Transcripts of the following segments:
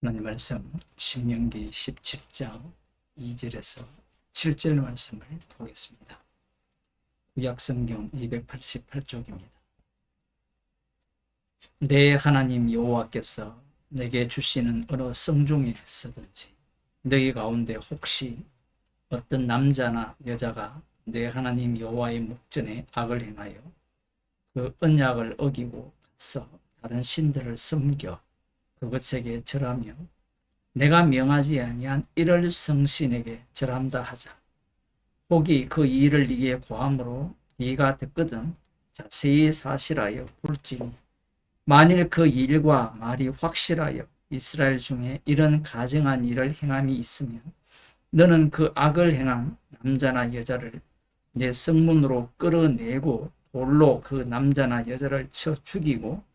하나님 말씀 신명기 17장 2절에서 7절 말씀을 보겠습니다. 구약성경 288쪽입니다. 내 하나님 여호와께서 내게 주시는 어느 성중에 서든지 너희 가운데 혹시 어떤 남자나 여자가 내 하나님 여호와의 목전에 악을 행하여 그 언약을 어기고 가서 다른 신들을 섬겨 그것에게 절하며 내가 명하지 아니한 이를 성신에게 절함다 하자. 혹이 그 일을 네게 고함으로 네가 듣거든 자세히 사실하여 볼지니 만일 그 일과 말이 확실하여 이스라엘 중에 이런 가증한 일을 행함이 있으면 너는 그 악을 행한 남자나 여자를 내 성문으로 끌어내고 돌로 그 남자나 여자를 쳐 죽이고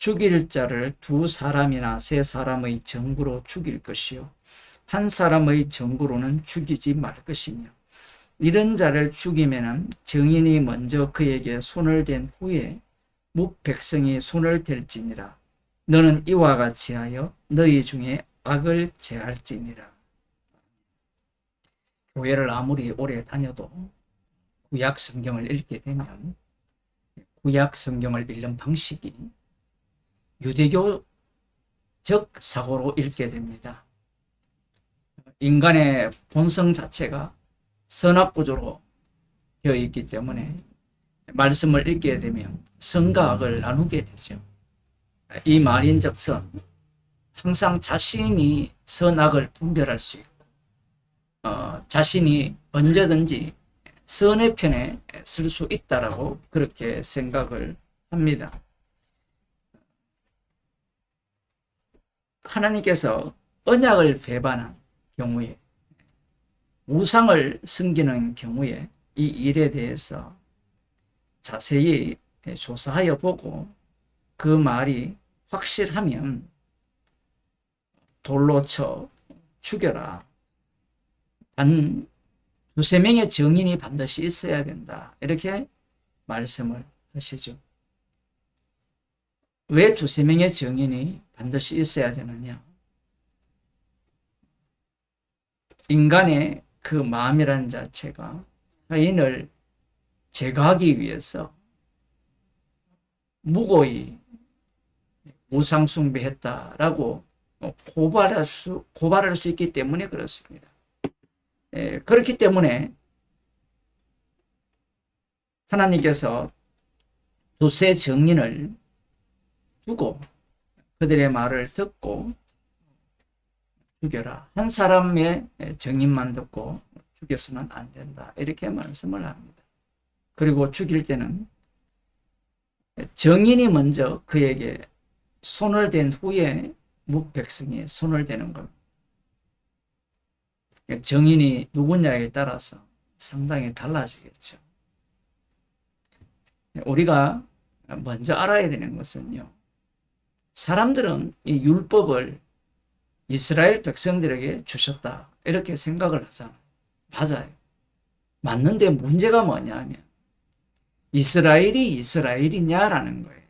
죽일 자를 두 사람이나 세 사람의 정구로 죽일 것이요 한 사람의 정구로는 죽이지 말 것이며 이런 자를 죽이면은 정인이 먼저 그에게 손을 댄 후에 묵백성이 손을 댈지니라. 너는 이와 같이 하여 너희 중에 악을 제할지니라. 교회를 아무리 오래 다녀도 구약 성경을 읽게 되면 구약 성경을 읽는 방식이 유대교적 사고로 읽게 됩니다. 인간의 본성 자체가 선악구조로 되어 있기 때문에 말씀을 읽게 되면 선과 악을 나누게 되죠. 이 말인즉슨 항상 자신이 선악을 분별할 수 있고 자신이 언제든지 선의 편에 설 수 있다라고 그렇게 생각을 합니다. 하나님께서 언약을 배반한 경우에 우상을 섬기는 경우에 이 일에 대해서 자세히 조사하여 보고 그 말이 확실하면 돌로 쳐 죽여라. 단 두세 명의 증인이 반드시 있어야 된다. 이렇게 말씀을 하시죠. 왜 두세 명의 증인이 반드시 있어야 되느냐? 인간의 그 마음이란 자체가 타인을 제거하기 위해서 무고히 우상숭배했다라고 고발할 수 있기 때문에 그렇습니다. 그렇기 때문에 하나님께서 두세 증인을 두고 그들의 말을 듣고 죽여라. 한 사람의 증인만 듣고 죽여서는 안 된다. 이렇게 말씀을 합니다. 그리고 죽일 때는 증인이 먼저 그에게 손을 댄 후에 묵백성이 손을 대는 겁니다. 증인이 누구냐에 따라서 상당히 달라지겠죠. 우리가 먼저 알아야 되는 것은요. 사람들은 이 율법을 이스라엘 백성들에게 주셨다. 이렇게 생각을 하잖아요. 맞아요. 맞는데 문제가 뭐냐면 이스라엘이 이스라엘이냐라는 거예요.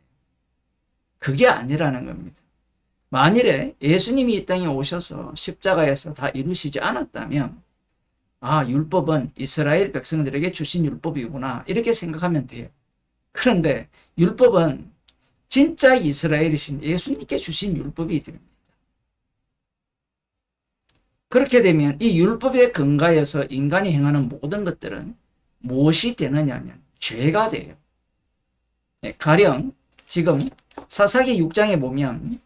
그게 아니라는 겁니다. 만일에 예수님이 이 땅에 오셔서 십자가에서 다 이루시지 않았다면 율법은 이스라엘 백성들에게 주신 율법이구나. 이렇게 생각하면 돼요. 그런데 율법은 진짜 이스라엘이신 예수님께 주신 율법이 됩니다. 그렇게 되면 이 율법에 근거해서 인간이 행하는 모든 것들은 무엇이 되느냐면 죄가 돼요. 가령 지금 사사기 6장에 보면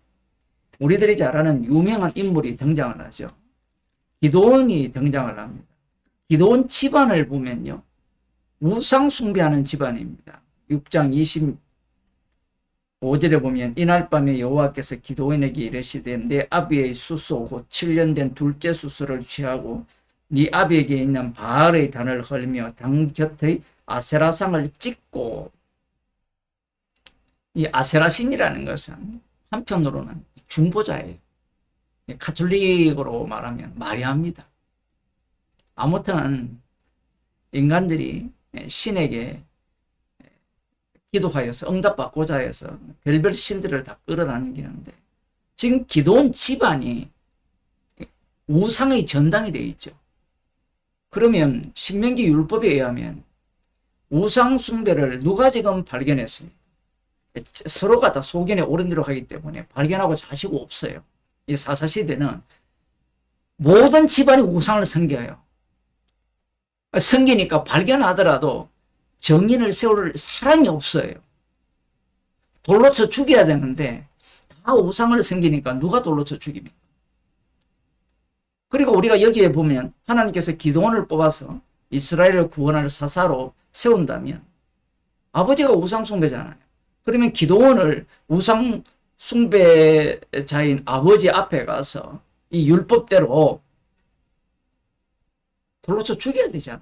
우리들이 잘 아는 유명한 인물이 등장을 하죠. 기드온이 등장을 합니다. 기드온 집안을 보면요. 우상 숭배하는 집안입니다. 6장 25절에 보면 이날 밤에 여호와께서 기드온에게 이르시되 내 아비의 수소 곧 7년 된 둘째 수소를 취하고 네 아비에게 있는 바알의 단을 헐며 당 곁의 아세라상을 찍고 이 아세라신이라는 것은 한편으로는 중보자예요. 가톨릭으로 말하면 마리아입니다. 아무튼 인간들이 신에게 기도하여서 응답받고자 해서 별별 신들을 다 끌어다니는데 지금 기도원 집안이 우상의 전당이 되어 있죠. 그러면 신명기 율법에 의하면 우상 숭배를 누가 지금 발견했습니까? 서로가 다 소견에 오른 대로 하기 때문에 발견하고 자시고 없어요. 이 사사시대는 모든 집안이 우상을 섬겨요. 섬기니까 발견하더라도 정인을 세울 사람이 없어요. 돌로 쳐 죽여야 되는데 다 우상을 섬기니까 누가 돌로 쳐 죽입니까? 그리고 우리가 여기에 보면 하나님께서 기드온을 뽑아서 이스라엘을 구원할 사사로 세운다면 아버지가 우상 숭배잖아요. 그러면 기드온을 우상 숭배자인 아버지 앞에 가서 이 율법대로 돌로 쳐 죽여야 되잖아요.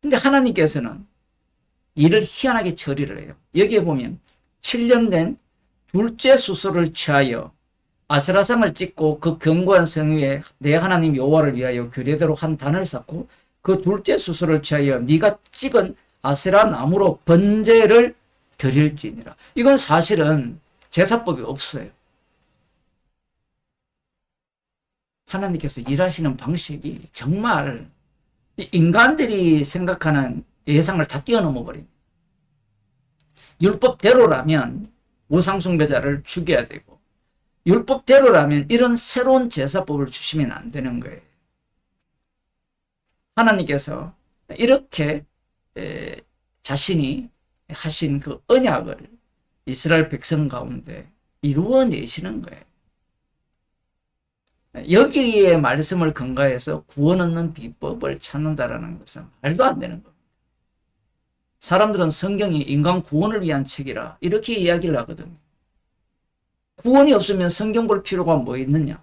근데 하나님께서는 이를 희한하게 처리를 해요. 여기에 보면 7년 된 둘째 수소를 취하여 아세라상을 찍고 그 견고한 성 위에 내 하나님 여호와를 위하여 규례대로 한 단을 쌓고 그 둘째 수소를 취하여 네가 찍은 아세라 나무로 번제를 드릴지니라. 이건 사실은 제사법이 없어요. 하나님께서 일하시는 방식이 정말 인간들이 생각하는 예상을 다 뛰어넘어 버립니다. 율법대로라면 우상숭배자를 죽여야 되고 율법대로라면 이런 새로운 제사법을 주시면 안 되는 거예요. 하나님께서 이렇게 자신이 하신 그 언약을 이스라엘 백성 가운데 이루어내시는 거예요. 여기에 말씀을 근거해서 구원 얻는 비법을 찾는다라는 것은 말도 안 되는 겁니다. 사람들은 성경이 인간 구원을 위한 책이라 이렇게 이야기를 하거든요. 구원이 없으면 성경 볼 필요가 뭐 있느냐?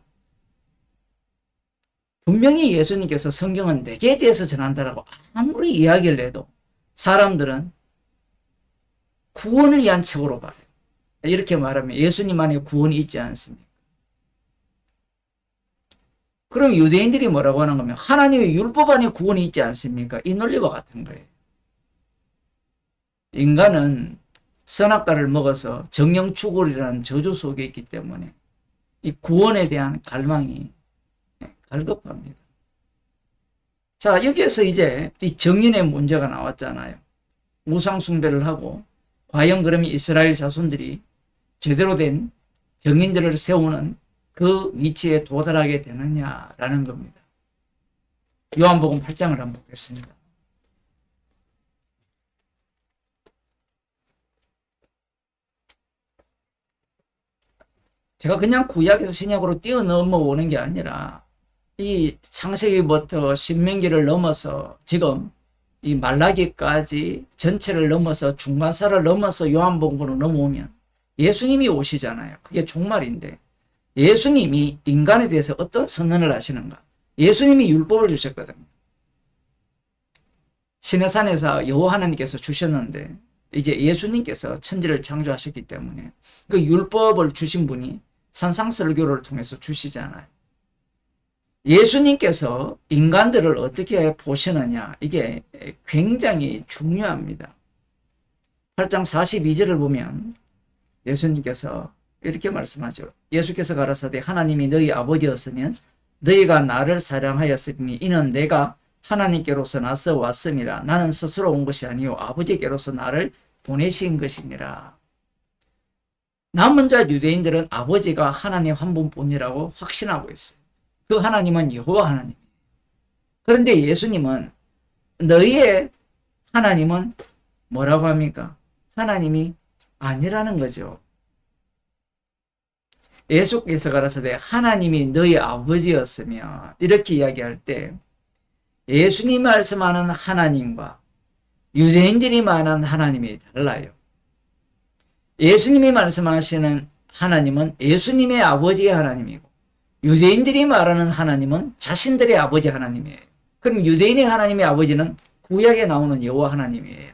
분명히 예수님께서 성경은 내게 대해서 전한다라고 아무리 이야기를 해도 사람들은 구원을 위한 책으로 봐요. 이렇게 말하면 예수님 안에 구원이 있지 않습니까? 그럼 유대인들이 뭐라고 하는 거면 하나님의 율법 안에 구원이 있지 않습니까? 이 논리와 같은 거예요. 인간은 선악과를 먹어서 정령추골이라는 저주 속에 있기 때문에 이 구원에 대한 갈망이 갈급합니다. 자, 여기에서 이제 이 정인의 문제가 나왔잖아요. 우상 숭배를 하고 과연 그러면 이스라엘 자손들이 제대로 된 정인들을 세우는 그 위치에 도달하게 되느냐라는 겁니다. 요한복음 8장을 한번 보겠습니다. 제가 그냥 구약에서 신약으로 뛰어넘어 오는 게 아니라 이 창세기부터 신명기를 넘어서 지금 이 말라기까지 전체를 넘어서 중간사를 넘어서 요한복음으로 넘어오면 예수님이 오시잖아요. 그게 종말인데 예수님이 인간에 대해서 어떤 선언을 하시는가? 예수님이 율법을 주셨거든요. 시내산에서 여호와 하나님께서 주셨는데 이제 예수님께서 천지를 창조하셨기 때문에 그 율법을 주신 분이 산상설교를 통해서 주시잖아요. 예수님께서 인간들을 어떻게 보시느냐 이게 굉장히 중요합니다. 8장 42절을 보면 예수님께서 이렇게 말씀하죠. 예수께서 가라사대 하나님이 너희 아버지였으면 너희가 나를 사랑하였으니 이는 내가 하나님께로서 나서 왔음이라. 나는 스스로 온 것이 아니요 아버지께로서 나를 보내신 것이니라. 남은 자 유대인들은 아버지가 하나님 한 분뿐이라고 확신하고 있어요. 그 하나님은 여호와 하나님. 그런데 예수님은 너희의 하나님은 뭐라고 합니까? 하나님이 아니라는 거죠. 예수께서 가라사대 하나님이 너희 아버지였으며 이렇게 이야기할 때 예수님이 말씀하는 하나님과 유대인들이 말하는 하나님이 달라요. 예수님이 말씀하시는 하나님은 예수님의 아버지의 하나님이고 유대인들이 말하는 하나님은 자신들의 아버지 하나님이에요. 그럼 유대인의 하나님의 아버지는 구약에 나오는 여호와 하나님이에요.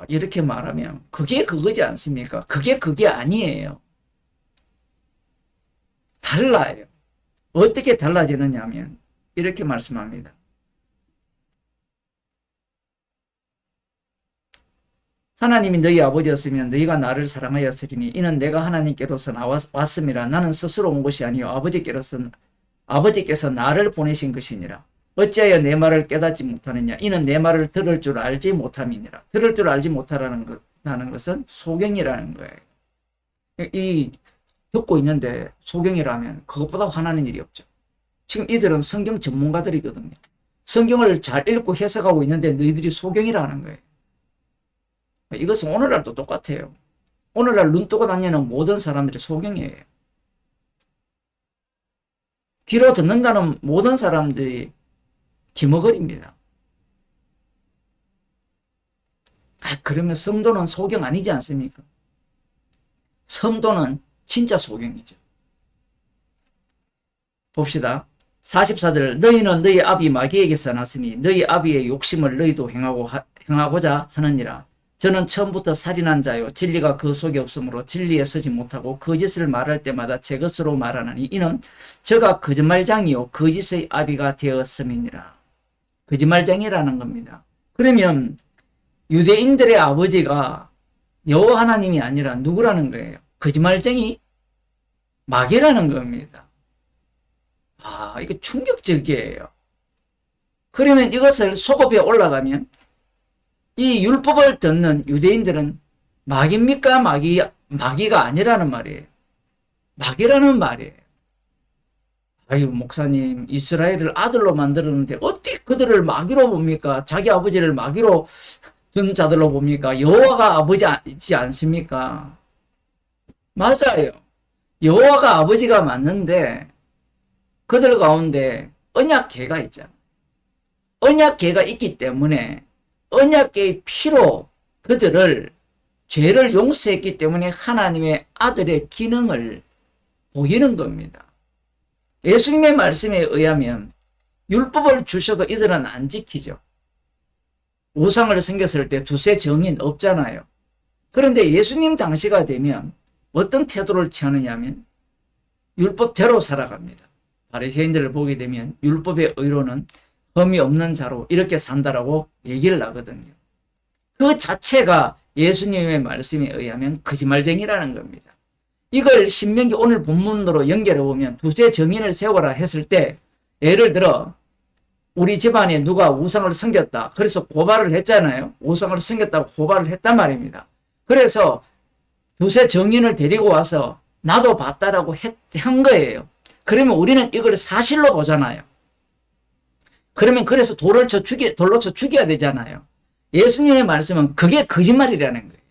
이렇게 말하면 그게 그거지 않습니까? 그게 아니에요. 달라요. 어떻게 달라지느냐 하면 이렇게 말씀합니다. 하나님이 너희 아버지였으면 너희가 나를 사랑하였으리니 이는 내가 하나님께로서 왔음이라. 나는 스스로 온 것이 아니요 아버지께서 나를 보내신 것이니라. 어찌하여 내 말을 깨닫지 못하느냐. 이는 내 말을 들을 줄 알지 못함이니라. 들을 줄 알지 못하는 것은 소경이라는 거예요. 이 듣고 있는데 소경이라면 그것보다 화나는 일이 없죠. 지금 이들은 성경 전문가들이거든요. 성경을 잘 읽고 해석하고 있는데 너희들이 소경이라는 거예요. 이것은 오늘날도 똑같아요. 오늘날 눈 뜨고 다니는 모든 사람들이 소경이에요. 귀로 듣는다는 모든 사람들이 기머거리입니다. 그러면 성도는 소경 아니지 않습니까? 성도는 진짜 소경이죠. 봅시다. 44절 너희는 너희 아비 마귀에게서 났으니 너희 아비의 욕심을 너희도 행하고자 하느니라. 저는 처음부터 살인한 자요 진리가 그 속에 없으므로 진리에 서지 못하고 거짓을 말할 때마다 제 것으로 말하나니 이는 저가 거짓말장이요 거짓의 아비가 되었음이니라. 거짓말장이라는 겁니다. 그러면 유대인들의 아버지가 여호와 하나님이 아니라 누구라는 거예요? 거짓말쟁이? 마귀라는 겁니다. 이거 충격적이에요. 그러면 이것을 소급해 올라가면 이 율법을 듣는 유대인들은 마귀입니까? 마귀가 아니라는 말이에요. 마귀라는 말이에요. 아유, 목사님, 이스라엘을 아들로 만들었는데 어떻게 그들을 마귀로 봅니까? 자기 아버지를 마귀로 둔 자들로 봅니까? 여호와가 아버지지 않습니까? 맞아요. 여호와가 아버지가 맞는데 그들 가운데 언약궤가 있잖아요. 언약궤가 있기 때문에 언약궤의 피로 그들을 죄를 용서했기 때문에 하나님의 아들의 기능을 보이는 겁니다. 예수님의 말씀에 의하면 율법을 주셔도 이들은 안 지키죠. 우상을 섬겼을 때 두세 정인 없잖아요. 그런데 예수님 당시가 되면 어떤 태도를 취하느냐 하면 율법대로 살아갑니다. 바리새인들을 보게 되면 율법의 의로는 흠이 없는 자로 이렇게 산다라고 얘기를 하거든요. 그 자체가 예수님의 말씀에 의하면 거짓말쟁이라는 겁니다. 이걸 신명기 오늘 본문으로 연결해 보면 두세 정인을 세워라 했을 때 예를 들어 우리 집안에 누가 우상을 섬겼다. 그래서 고발을 했잖아요. 우상을 섬겼다고 고발을 했단 말입니다. 그래서 두세 정인을 데리고 와서 나도 봤다라고 한 거예요. 그러면 우리는 이걸 사실로 보잖아요. 그러면 그래서 돌로 쳐 죽여야 되잖아요. 예수님의 말씀은 그게 거짓말이라는 거예요.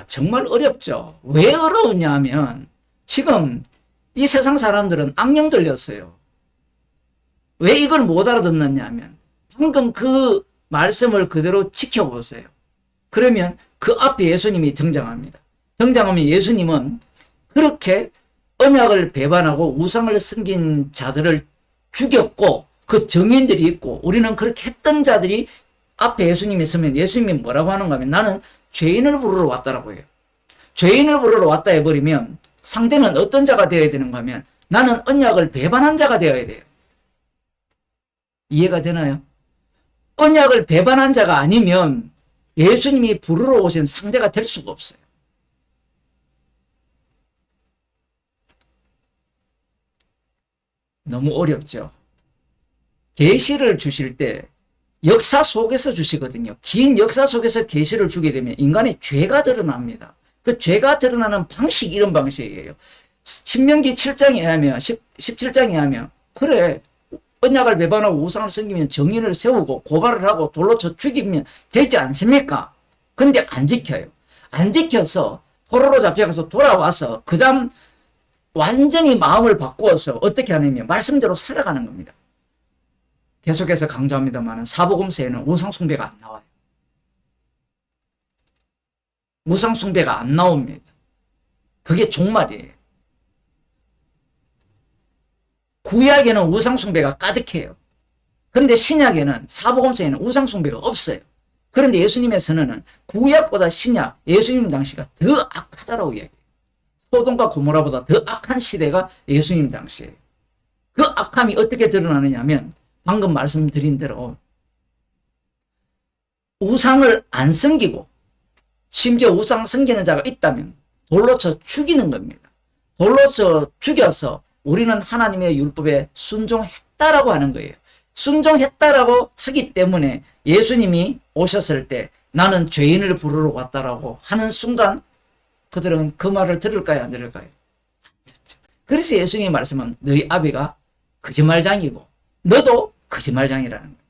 정말 어렵죠. 왜 어려우냐 하면 지금 이 세상 사람들은 악령 들렸어요. 왜 이걸 못 알아듣느냐 하면 방금 그 말씀을 그대로 지켜보세요. 그러면 그 앞에 예수님이 등장합니다. 등장하면 예수님은 그렇게 언약을 배반하고 우상을 섬긴 자들을 죽였고 그 정인들이 있고 우리는 그렇게 했던 자들이 앞에 예수님이 서면 예수님이 뭐라고 하는가 하면 나는 죄인을 부르러 왔다라고 해요. 죄인을 부르러 왔다 해버리면 상대는 어떤 자가 되어야 되는가 하면 나는 언약을 배반한 자가 되어야 돼요. 이해가 되나요? 언약을 배반한 자가 아니면 예수님이 부르러 오신 상대가 될 수가 없어요. 너무 어렵죠. 계시를 주실 때 역사 속에서 주시거든요. 긴 역사 속에서 계시를 주게 되면 인간의 죄가 드러납니다. 그 죄가 드러나는 방식 이런 방식이에요. 신명기 7장에 하면 17장에 하면 그래 언약을 배반하고 우상을 섬기면 정인을 세우고 고발을 하고 돌로 쳐 죽이면 되지 않습니까? 근데 안 지켜요. 안 지켜서 포로로 잡혀가서 돌아와서 그 다음 완전히 마음을 바꾸어서 어떻게 하냐면 말씀대로 살아가는 겁니다. 계속해서 강조합니다만 사복음서에는 우상숭배가 안 나와요. 우상숭배가 안 나옵니다. 그게 종말이에요. 구약에는 우상숭배가 가득해요. 그런데 신약에는 사복음서에는 우상숭배가 없어요. 그런데 예수님의 선언은 구약보다 신약, 예수님 당시가 더 악하다라고 이야기해요. 소돔과 고모라보다 더 악한 시대가 예수님 당시예요. 그 악함이 어떻게 드러나느냐 하면 방금 말씀드린 대로 우상을 안 섬기고 심지어 우상 섬기는 자가 있다면 돌로 쳐 죽이는 겁니다. 돌로 쳐 죽여서 우리는 하나님의 율법에 순종했다라고 하는 거예요. 순종했다라고 하기 때문에 예수님이 오셨을 때 나는 죄인을 부르러 왔다라고 하는 순간 그들은 그 말을 들을까요? 안 들을까요? 그래서 예수님의 말씀은 너희 아비가 거짓말장이고 너도 거짓말장이라는 거예요.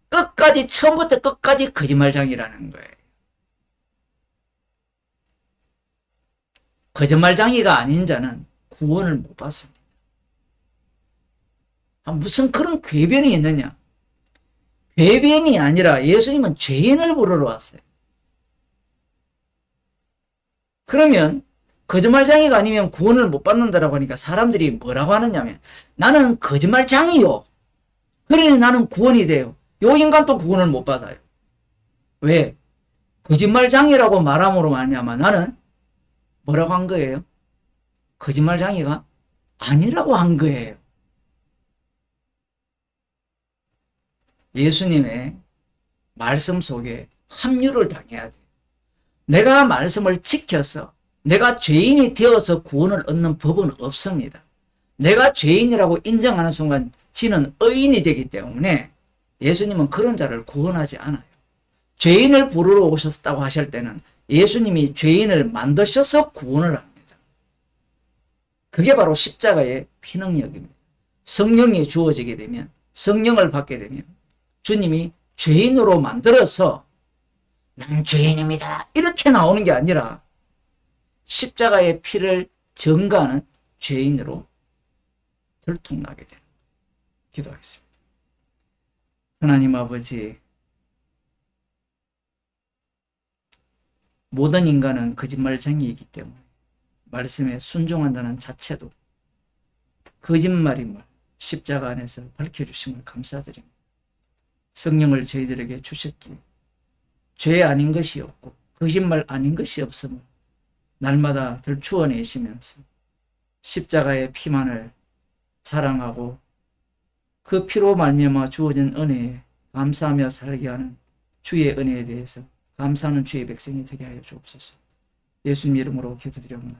끝까지 처음부터 끝까지 거짓말장이라는 거예요. 거짓말장이가 아닌 자는 구원을 못 받습니다. 무슨 그런 궤변이 있느냐? 궤변이 아니라 예수님은 죄인을 부르러 왔어요. 그러면 거짓말장이가 아니면 구원을 못 받는다라고 하니까 사람들이 뭐라고 하느냐면 나는 거짓말장이요. 그러니 나는 구원이 돼요. 요 인간도 구원을 못 받아요. 왜? 거짓말장이라고 말함으로 말미암아 나는 뭐라고 한 거예요? 거짓말장이가 아니라고 한 거예요. 예수님의 말씀 속에 합류를 당해야 돼요. 내가 말씀을 지켜서 내가 죄인이 되어서 구원을 얻는 법은 없습니다. 내가 죄인이라고 인정하는 순간 지는 의인이 되기 때문에 예수님은 그런 자를 구원하지 않아요. 죄인을 부르러 오셨다고 하실 때는 예수님이 죄인을 만드셔서 구원을 합니다. 그게 바로 십자가의 피능력입니다. 성령이 주어지게 되면, 성령을 받게 되면 주님이 죄인으로 만들어서 나는 죄인입니다 이렇게 나오는 게 아니라 십자가의 피를 전가하는 죄인으로 들통나게 되는 거예요. 기도하겠습니다. 하나님 아버지, 모든 인간은 거짓말쟁이이기 때문에 말씀에 순종한다는 자체도 거짓말임을 십자가 안에서 밝혀주심을 감사드립니다. 성령을 저희들에게 주셨기에 죄 아닌 것이 없고 거짓말 아닌 것이 없음을 날마다 들추어내시면서 십자가의 피만을 자랑하고 그 피로 말미암아 주어진 은혜에 감사하며 살게 하는 주의 은혜에 대해서 감사하는 주의 백성이 되게 하여 주옵소서. 예수님 이름으로 기도드립니다.